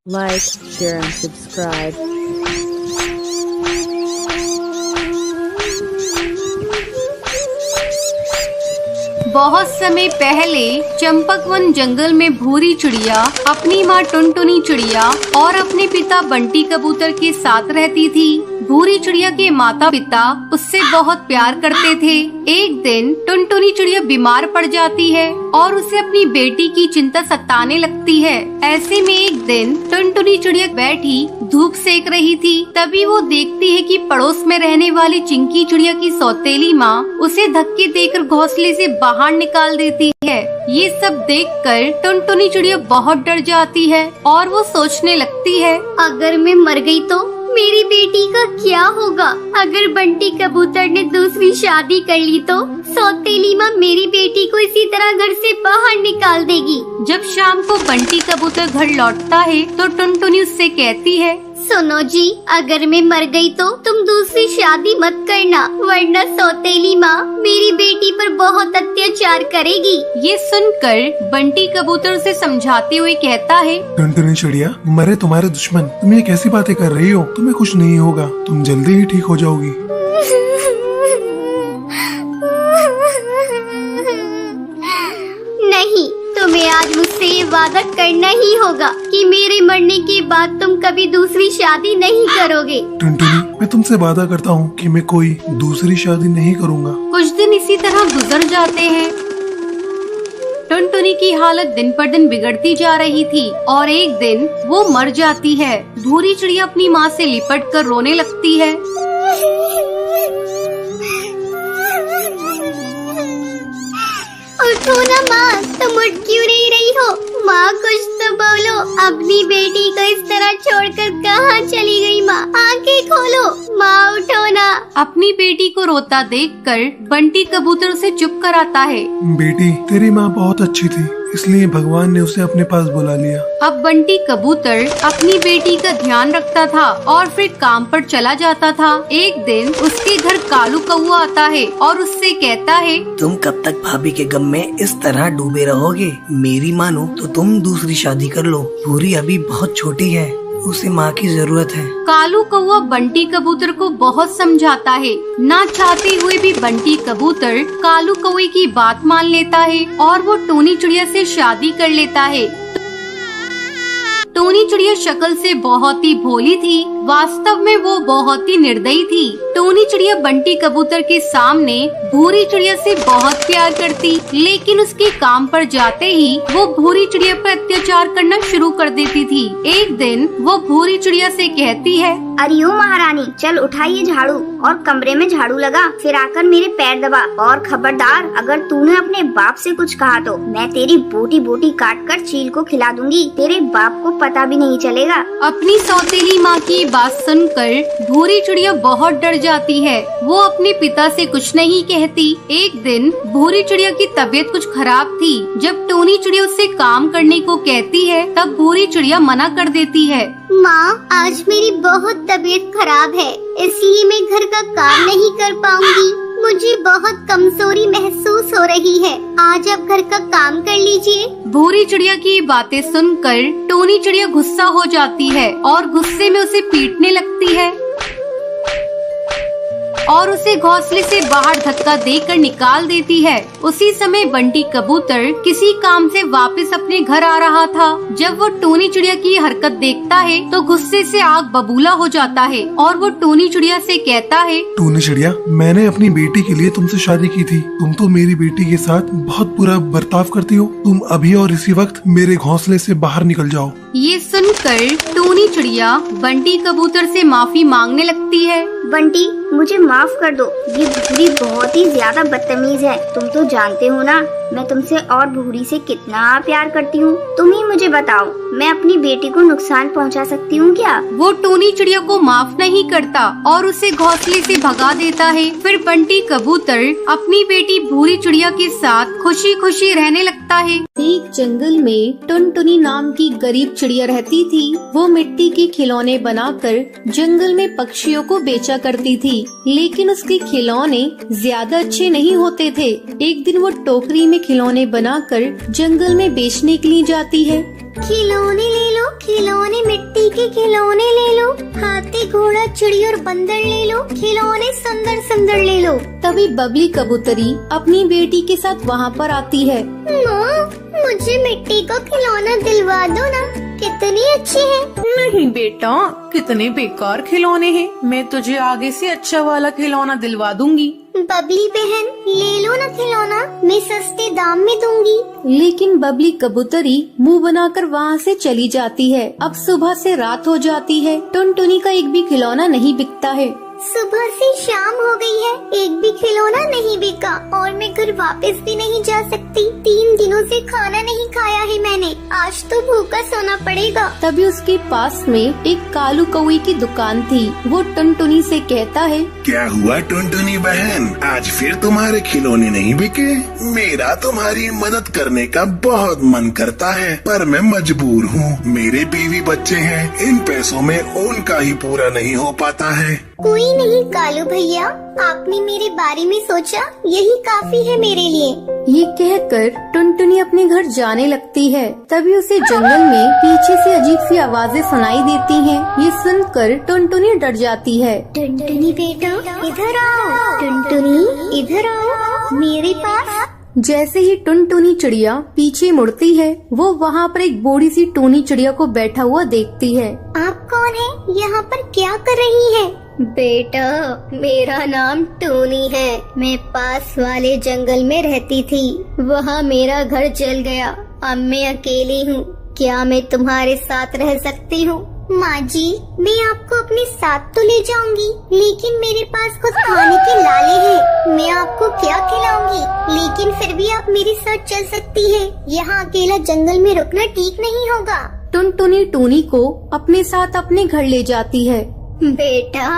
Like, share and subscribe. बहुत समय पहले चंपकवन जंगल में भूरी चिड़िया अपनी माँ टुनटुनी चिड़िया और अपने पिता बंटी कबूतर के साथ रहती थी। भूरी चिड़िया के माता पिता उससे बहुत प्यार करते थे। एक दिन टुनटुनी चिड़िया बीमार पड़ जाती है और उसे अपनी बेटी की चिंता सताने लगती है। ऐसे में एक दिन टुनटुनी चिड़िया बैठी धूप सेक रही थी। तभी वो देखती है कि पड़ोस में रहने वाली चिंकी चिड़िया की सौतेली माँ उसे धक्के देकर घोंसले से बाहर निकाल देती है। ये सब देखकर टुनटुनी चिड़िया बहुत डर जाती है और वो सोचने लगती है, अगर मैं मर गई तो मेरी बेटी का क्या होगा? अगर बंटी कबूतर ने दूसरी शादी कर ली तो सौतेली माँ मेरी बेटी को इसी तरह घर से बाहर निकाल देगी। जब शाम को बंटी कबूतर घर लौटता है तो टुनटुनी उससे कहती है, सुनो जी, अगर मैं मर गई तो तुम दूसरी शादी मत करना, वरना सौतेली माँ मेरी बेटी पर बहुत अत्याचार करेगी। ये सुनकर बंटी कबूतर उसे समझाते हुए कहता है, टुनटुनी चिड़िया, मरे तुम्हारे दुश्मन, तुम ये कैसी बातें कर रही हो? तुम्हें कुछ नहीं होगा, तुम जल्दी ही ठीक हो जाओगी। नहीं, तुम्हें आज मुझसे ये वादा करना ही होगा कि मेरे मरने के बाद तुम कभी दूसरी शादी नहीं करोगे। टुनटुनी, मैं तुमसे वादा करता हूँ कि मैं कोई दूसरी शादी नहीं करूँगा। कुछ दिन इसी तरह गुजर जाते हैं। टुनटुनी की हालत दिन पर दिन बिगड़ती जा रही थी और एक दिन वो मर जाती है। भूरी चिड़िया अपनी माँ से लिपट कर रोने लगती है। उठो ना माँ, तुम उठ क्यों नहीं रही हो? माँ कुछ तो बोलो, अपनी बेटी को इस तरह छोड़कर कहाँ चली गई? माँ आंखें खोलो, माँ उठो ना। अपनी बेटी को रोता देखकर बंटी कबूतर उसे चुप कराता है। बेटी, तेरी माँ बहुत अच्छी थी, इसलिए भगवान ने उसे अपने पास बुला लिया। अब बंटी कबूतर अपनी बेटी का ध्यान रखता था और फिर काम पर चला जाता था। एक दिन उसके घर कालू कौआ आता है और उससे कहता है, तुम कब तक भाभी के गम में इस तरह डूबे रहोगे? मेरी मानो तो तुम दूसरी शादी कर लो। भूरी अभी बहुत छोटी है, उसे माँ की जरूरत है। कालू कौआ बंटी कबूतर को बहुत समझाता है। ना चाहते हुए भी बंटी कबूतर कालू कौवे की बात मान लेता है और वो टोनी चिड़िया से शादी कर लेता है। टोनी चिड़िया शक्ल से बहुत ही भोली थी, वास्तव में वो बहुत ही निर्दयी थी। टोनी चिड़िया बंटी कबूतर के सामने भूरी चिड़िया से बहुत प्यार करती, लेकिन उसके काम पर जाते ही वो भूरी चिड़िया पर अत्याचार करना शुरू कर देती थी। एक दिन वो भूरी चिड़िया से कहती है, अरे ओ महारानी, चल उठाइए झाड़ू और कमरे में झाड़ू लगा, फिर आकर मेरे पैर दबा। और खबरदार, अगर तूने अपने बाप से कुछ कहा तो मैं तेरी बोटी बोटी काट कर चील को खिला दूंगी। तेरे बाप को पता भी नहीं चलेगा। अपनी सौतेली माँ की बात सुनकर भूरी चिड़िया बहुत डर जाती है। वो अपने पिता से कुछ नहीं कहती। एक दिन भूरी चिड़िया की तबीयत कुछ खराब थी। जब टोनी चिड़िया उससे काम करने को कहती है तब भूरी चिड़िया मना कर देती है। माँ, आज मेरी बहुत तबीयत खराब है, इसलिए मैं घर का काम नहीं कर पाऊंगी। मुझे बहुत कमजोरी महसूस हो रही है, आज आप घर का काम कर लीजिए। भूरी चिड़िया की बातें सुनकर टोनी चिड़िया गुस्सा हो जाती है और गुस्से में उसे पीटने लगती है और उसे घोंसले से बाहर धक्का देकर निकाल देती है। उसी समय बंटी कबूतर किसी काम से वापस अपने घर आ रहा था। जब वो टोनी चिड़िया की हरकत देखता है तो गुस्से से आग बबूला हो जाता है और वो टोनी चिड़िया से कहता है, टोनी चिड़िया, मैंने अपनी बेटी के लिए तुमसे शादी की थी। तुम तो मेरी बेटी के साथ बहुत बुरा बर्ताव करती हो। तुम अभी और इसी वक्त मेरे घोंसले से बाहर निकल जाओ। ये सुनकर टोनी चिड़िया बंटी कबूतर से माफी मांगने लगती है। बंटी, मुझे माफ कर दो, ये भूरी बहुत ही ज्यादा बदतमीज है। तुम तो जानते हो ना, मैं तुमसे और भूरी से कितना प्यार करती हूँ। तुम ही मुझे बताओ, मैं अपनी बेटी को नुकसान पहुँचा सकती हूँ क्या? वो टोनी चिड़िया को माफ नहीं करता और उसे घोंसले से भगा देता है। फिर बंटी कबूतर अपनी बेटी भूरी चिड़िया के साथ खुशी खुशी रहने लगता है। एक जंगल में टुनटुनी नाम की गरीब चिड़िया रहती थी। वो मिट्टी के खिलौने बनाकर जंगल में पक्षियों को बेचा करती थी, लेकिन उसके खिलौने ज्यादा अच्छे नहीं होते थे। एक दिन वो टोकरी में खिलौने बनाकर जंगल में बेचने के लिए जाती है। खिलौने ले लो, खिलौने के खिलौने ले लो, हाथी घोड़ा चिड़ी और बंदर ले लो, खिलौने सुंदर सुंदर ले लो। तभी बबली कबूतरी अपनी बेटी के साथ वहाँ पर आती है। माँ, मुझे मिट्टी का खिलौना दिलवा दो ना, कितनी अच्छी है। नहीं बेटा, कितने बेकार खिलौने हैं। मैं तुझे आगे से अच्छा वाला खिलौना दिलवा दूंगी। बबली बहन, ले लो ना खिलौना, मैं सस्ते दाम में दूंगी। लेकिन बबली कबूतरी मुंह बनाकर वहाँ से चली जाती है। अब सुबह से रात हो जाती है, टुनटुनी का एक भी खिलौना नहीं बिकता है। सुबह से शाम हो गई है, एक भी खिलौना नहीं बिका और मैं घर वापस भी नहीं जा सकती। 3 दिनों से खाना नहीं खाया है मैंने, आज तो भूखा सोना पड़ेगा। तभी उसके पास में एक कालू कौवे की दुकान थी। वो टुनटुनी से कहता है, क्या हुआ टुनटुनी बहन, आज फिर तुम्हारे खिलौने नहीं बिके? मेरा तुम्हारी मदद करने का बहुत मन करता है, पर मैं मजबूर हूँ। मेरे बीवी बच्चे हैं, इन पैसों में उनका ही पूरा नहीं हो पाता है। कोई नहीं कालू भैया, आपने मेरे बारे में सोचा, यही काफी है मेरे लिए। ये कहकर टुनटुनी अपने घर जाने लगती है। तभी उसे जंगल में पीछे से अजीब सी आवाजें सुनाई देती हैं। ये सुनकर टुनटुनी डर जाती है। टुनटुनी बेटा, इधर आओ। टुनटुनी इधर आओ मेरे पास। जैसे ही टुनटुनी चिड़िया पीछे मुड़ती है, वो वहाँ पर एक बूढ़ी सी टूनी चिड़िया को बैठा हुआ देखती है। आप कौन है? यहाँ पर क्या कर रही है? बेटा, मेरा नाम टूनी है। मैं पास वाले जंगल में रहती थी, वहाँ मेरा घर जल गया। अब मैं अकेली हूँ, क्या मैं तुम्हारे साथ रह सकती हूँ? माँ जी, मैं आपको अपने साथ तो ले जाऊंगी, लेकिन मेरे पास कुछ खाने के लाले हैं। मैं आपको क्या खिलाऊंगी, लेकिन फिर भी आप मेरे साथ चल सकती है। यहाँ अकेला जंगल में रुकना ठीक नहीं होगा। टुनटुनी टूनी को अपने साथ अपने घर ले जाती है। बेटा,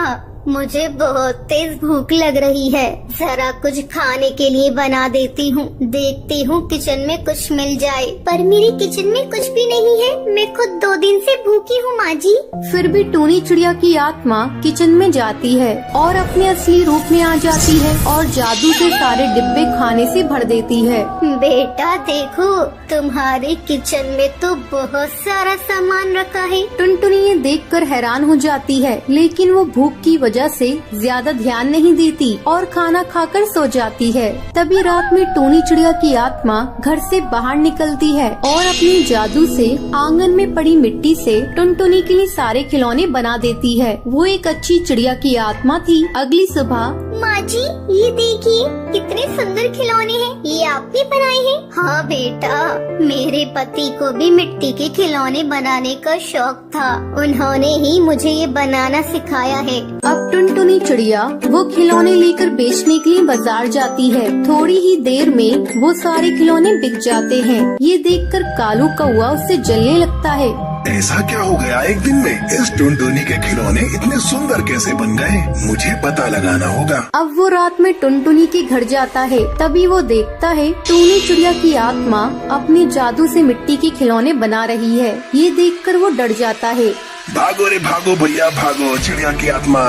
मुझे बहुत तेज भूख लग रही है, जरा कुछ खाने के लिए बना देती हूँ। देखती हूँ किचन में कुछ मिल जाए, पर मेरे किचन में कुछ भी नहीं है। मैं खुद 2 दिन से भूखी हूँ माँ जी। फिर भी टूनी चिड़िया की आत्मा किचन में जाती है और अपने असली रूप में आ जाती है और जादू से सारे डिब्बे खाने से भर देती है। बेटा देखो, तुम्हारे किचन में तो बहुत सारा सामान रखा है। टुनटुनी ये देखकर हैरान हो जाती है, लेकिन वो भूख की वजह से ज्यादा ध्यान नहीं देती और खाना खाकर सो जाती है। तभी रात में टूनी चिड़िया की आत्मा घर से बाहर निकलती है और अपनी जादू से आंगन में पड़ी मिट्टी से टुनटुनी के लिए सारे खिलौने बना देती है। वो एक अच्छी चिड़िया की आत्मा थी। अगली सुबह, माँ जी, ये देखिए कितने सुंदर खिलौने हैं, ये आपने बनाए हैं? हाँ बेटा, मेरे पति को भी मिट्टी के खिलौने बनाने का शौक था, उन्होंने ही मुझे ये बनाना सिखाया है। अब टुनटुनी चिड़िया वो खिलौने लेकर बेचने के लिए बाजार जाती है। थोड़ी ही देर में वो सारे खिलौने बिक जाते हैं। ये देखकर कालू कौवा उससे जलने लगता है। ऐसा क्या हो गया एक दिन में? इस टुनटुनी के खिलौने इतने सुंदर कैसे बन गए? मुझे पता लगाना होगा। अब वो रात में टुनटुनी के घर जाता है। तभी वो देखता है टूनी चिड़िया की आत्मा अपने जादू से मिट्टी के खिलौने बना रही है। ये देखकर वो डर जाता है। भागो रे भागो भैया भागो, चिड़िया की आत्मा।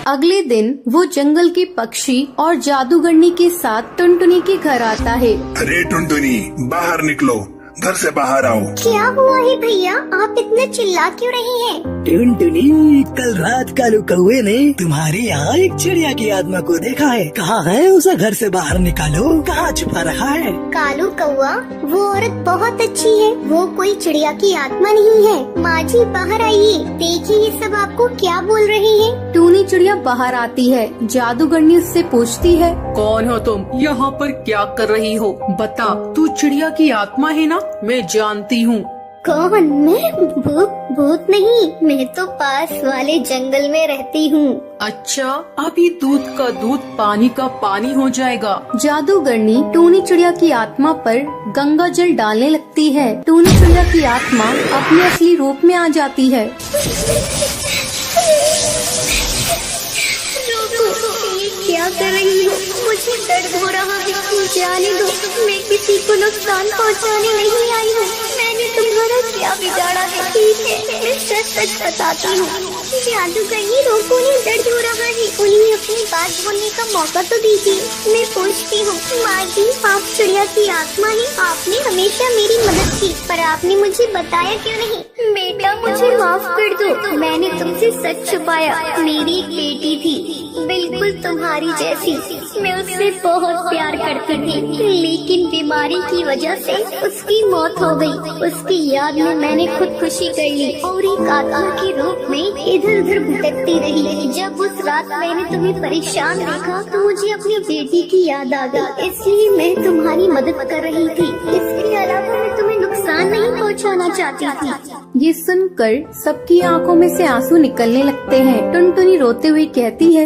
अगले दिन वो जंगल के पक्षी और जादूगरनी के साथ टुनटुनी के घर आता है। अरे टुनटुनी, बाहर निकलो, घर से बाहर आओ। क्या हुआ है भैया, आप इतना चिल्ला क्यों रही हैं? टुनटुनी, कल रात कालू कौवे ने तुम्हारे यहाँ एक चिड़िया की आत्मा को देखा है। कहाँ है? उसे घर से बाहर निकालो, कहाँ छुपा रखा है? कालू कौवा, वो औरत बहुत अच्छी है, वो कोई चिड़िया की आत्मा नहीं है। माँ जी बाहर आइए, देखिए ये सब आपको क्या बोल रही है। टूनी चिड़िया बाहर आती है। जादूगरनी उससे पूछती है, कौन हो तुम? यहाँ पर क्या कर रही हो? बता, तू चिड़िया की आत्मा है ना? मैं जानती हूँ। कौन? मैं? भूत नहीं, मैं तो पास वाले जंगल में रहती हूँ। अच्छा, अभी दूध का दूध पानी का पानी हो जाएगा। जादूगरनी टूनी चिड़िया की आत्मा पर गंगा जल डालने लगती है। टूनी चिड़िया की आत्मा अपने असली रूप में आ जाती है। ये क्या कर रही हो? मुझे दर्द हो रहा है, जाने दो, मैं किसी को नुकसान पहुंचाने नहीं आई हूँ। मैंने तुम्हारा क्या क्या बिगाड़ा है? ठीक है, मैं सच सच बताती हूँ। जादूगरनी रोको, उन्हें दर्द हो रहा है, उन्हें अपनी बात बोलने का मौका तो दीजिए। मैं पूछती हूँ, माँ जी आप चिड़िया की आत्मा हैं, आपने हमेशा मेरी मदद की, पर आपने मुझे बताया क्यों नहीं? बेटा मुझे माफ कर दो, मैंने तुमसे सच छुपाया। मेरी एक बेटी थी, बिल्कुल तुम्हारी जैसी। मैं उससे बहुत प्यार करती थी, लेकिन बीमारी की वजह से उसकी मौत हो गई। उसकी याद में मैंने खुदकुशी कर ली और एक आत्मा के रूप में इधर उधर भटकती रही। जब उस रात मैंने तुम्हें परेशान देखा तो मुझे अपनी बेटी की याद आ गई, इसलिए मैं तुम्हारी मदद कर रही थी। इसके अलावा मैं तुम्हें नुकसान नहीं पहुंचाना चाहती थी। ये सुनकर सबकी आंखों में से आंसू निकलने लगते हैं। टुनटुनी रोते हुए कहती है,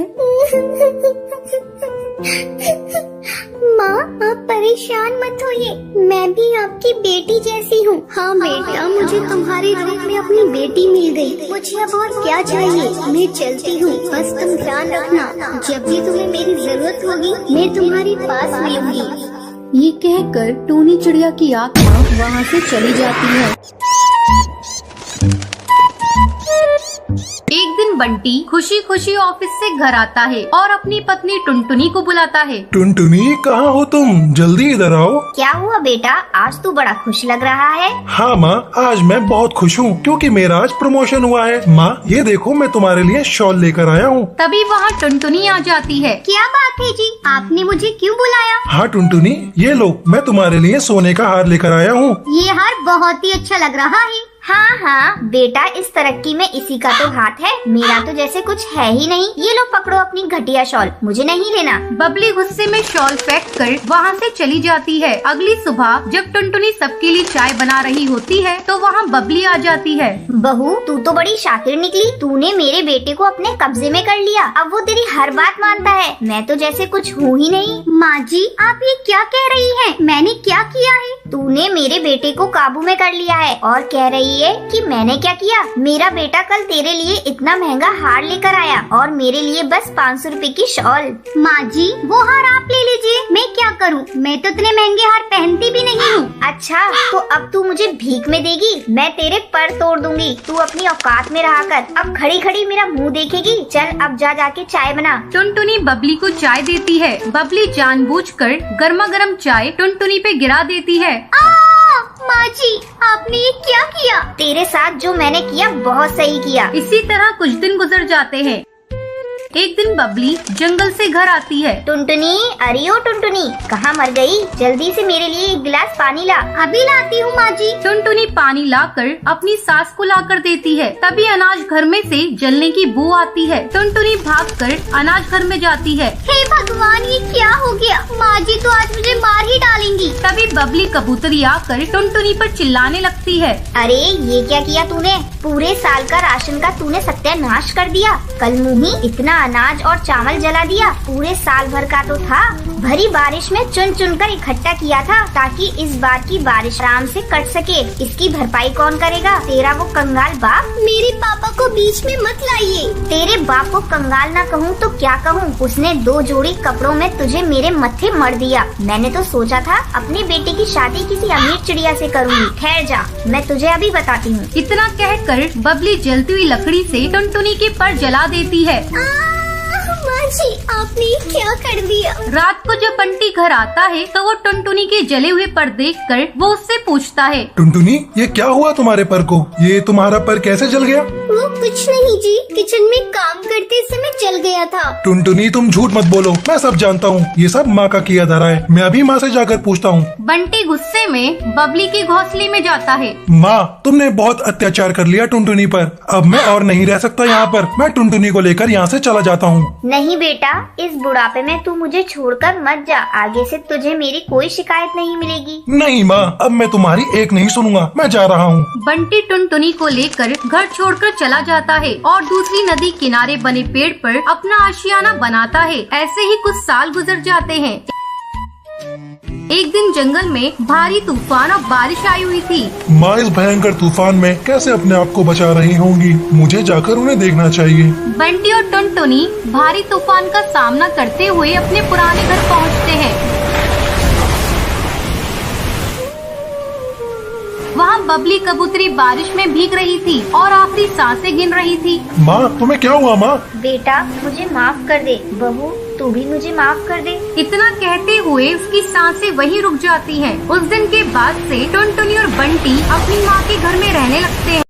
माँ आप परेशान मत होइए, मैं भी आपकी बेटी जैसी हूँ। हाँ बेटा, मुझे तुम्हारे रूप में अपनी बेटी मिल गई। मुझे अब और क्या चाहिए? मैं चलती हूँ, बस तुम ध्यान रखना, जब भी तुम्हें मेरी जरूरत होगी मैं तुम्हारे पास मिलूंगी। ये कहकर टूनी चिड़िया की आत्मा वहाँ से चली जाती है। एक दिन बंटी खुशी खुशी ऑफिस से घर आता है और अपनी पत्नी टुनटुनी को बुलाता है। टुनटुनी कहाँ हो तुम? जल्दी इधर आओ। क्या हुआ बेटा, आज तू बड़ा खुश लग रहा है? हाँ माँ, आज मैं बहुत खुश हूँ क्योंकि मेरा आज प्रमोशन हुआ है। माँ ये देखो, मैं तुम्हारे लिए शॉल लेकर आया हूँ। तभी वहाँ टुनटुनी आ जाती है। क्या बात है जी, आपने मुझे क्यों बुलाया? हाँ टुनटुनी, ये लो, मैं तुम्हारे लिए सोने का हार लेकर आया हूँ। ये हार बहुत ही अच्छा लग रहा है। हाँ हाँ बेटा, इस तरक्की में इसी का तो हाथ है, मेरा तो जैसे कुछ है ही नहीं। ये लो पकड़ो अपनी घटिया शॉल, मुझे नहीं लेना। बबली गुस्से में शॉल फेंक कर वहाँ से चली जाती है। अगली सुबह जब टुनटुनी सबके लिए चाय बना रही होती है तो वहाँ बबली आ जाती है। बहू तू तो बड़ी शातिर निकली, तूने मेरे बेटे को अपने कब्जे में कर लिया। अब वो तेरी हर बात मानता है, मैं तो जैसे कुछ हूँ ही नहीं। माँ जी आप ये क्या कह रही हैं? मैंने क्या किया है? तूने मेरे बेटे को काबू में कर लिया है और कह रही है कि मैंने क्या किया? मेरा बेटा कल तेरे लिए इतना महंगा हार लेकर आया और मेरे लिए बस 500 रुपए की शॉल। माँ जी वो हार आप ले लीजिए, मैं क्या करूँ? मैं तो इतने महंगे हार पहनती भी नहीं हूँ। अच्छा तो अब तू मुझे भीख में देगी? मैं तेरे पर तोड़ दूंगी, तू अपनी औकात में रहा कर। अब खड़ी खड़ी मेरा मुँह देखेगी? चल अब जा जाके चाय बना। टुनटुनी बबली को चाय देती है। बबली जानबूझकर गर्मा गर्म चाय टुनटुनी पे गिरा देती है। माँ जी आपने ये क्या किया? तेरे साथ जो मैंने किया बहुत सही किया। इसी तरह कुछ दिन गुजर जाते हैं। एक दिन बबली जंगल से घर आती है। टुनटुनी, अरे ओ टुनटुनी, कहाँ मर गई? जल्दी से मेरे लिए एक गिलास पानी ला। अभी लाती हूँ माँ जी। टुनटुनी पानी लाकर अपनी सास को लाकर देती है। तभी अनाज घर में से जलने की बू आती है। टुनटुनी भागकर अनाज घर में जाती है। हे भगवान ये क्या हो गया? माँ जी तो आज मुझे मार ही डालेंगी। तभी बबली कबूतरी आकर टुनटुनी पर चिल्लाने लगती है। अरे ये क्या किया तूने? पूरे साल का राशन का तूने सत्यानाश कर दिया। कल मुही इतना अनाज और चावल जला दिया, पूरे साल भर का तो था। भरी बारिश में चुन चुन कर इकट्ठा किया था ताकि इस बार की बारिश आराम से कट सके। इसकी भरपाई कौन करेगा? तेरा वो कंगाल बाप। मेरे पापा को बीच में मत लाइए। तेरे बाप को कंगाल ना कहूँ तो क्या कहूँ? उसने 2 जोड़ी कपड़ों में तुझे मेरे मत्थे मर दिया। मैंने तो सोचा था अपनी बेटी की शादी किसी अमीर चिड़िया से करूँगी। ठहर जा, मैं तुझे अभी बताती हूँ। इतना कहकर बबली जलती हुई लकड़ी से टुनटुनी के पर जला देती है। माँ जी आपने क्या कर दिया? रात को जब बंटी घर आता है तो वो टुनटुनी के जले हुए पर देखकर वो उससे पूछता है। टुनटुनी ये क्या हुआ तुम्हारे पर को? ये तुम्हारा पर कैसे जल गया? वो कुछ नहीं जी, किचन में काम करते समय जल गया था। टुनटुनी तुम झूठ मत बोलो, मैं सब जानता हूँ। ये सब माँ का किया धरा है, मैं अभी माँ से जाकर पूछता हूँ। बंटी गुस्से में बबली के घोंसले में जाता है। माँ तुमने बहुत अत्याचार कर लिया टुनटुनी पर, अब मैं और नहीं रह सकता यहाँ पर। मैं टुनटुनी को लेकर यहाँ से चला जाता हूँ। नहीं बेटा, इस बुढ़ापे में तू मुझे छोड़कर मत जा। आगे से तुझे मेरी कोई शिकायत नहीं मिलेगी। नहीं माँ, अब मैं तुम्हारी एक नहीं सुनूंगा, मैं जा रहा हूँ। बंटी टुनटुनी को लेकर घर छोड़कर चला जाता है और दूसरी नदी किनारे बने पेड़ पर अपना आशियाना बनाता है। ऐसे ही कुछ साल गुजर जाते हैं। एक दिन जंगल में भारी तूफान और बारिश आई हुई थी। माँ इस भयंकर तूफान में कैसे अपने आप को बचा रही होंगी? मुझे जाकर उन्हें देखना चाहिए। बंटी और टुनटुनी भारी तूफान का सामना करते हुए अपने पुराने घर पहुँचते हैं। वहाँ वहाँ बबली कबूतरी बारिश में भीग रही थी और आखिरी सांसें गिन रही थी। माँ तुम्हें क्या हुआ माँ? बेटा मुझे माफ कर दे। बहू तू भी मुझे माफ कर दे। इतना कहते हुए उसकी सांसें वहीं रुक जाती हैं। उस दिन के बाद से टुनटुनी और बंटी अपनी माँ के घर में रहने लगते हैं।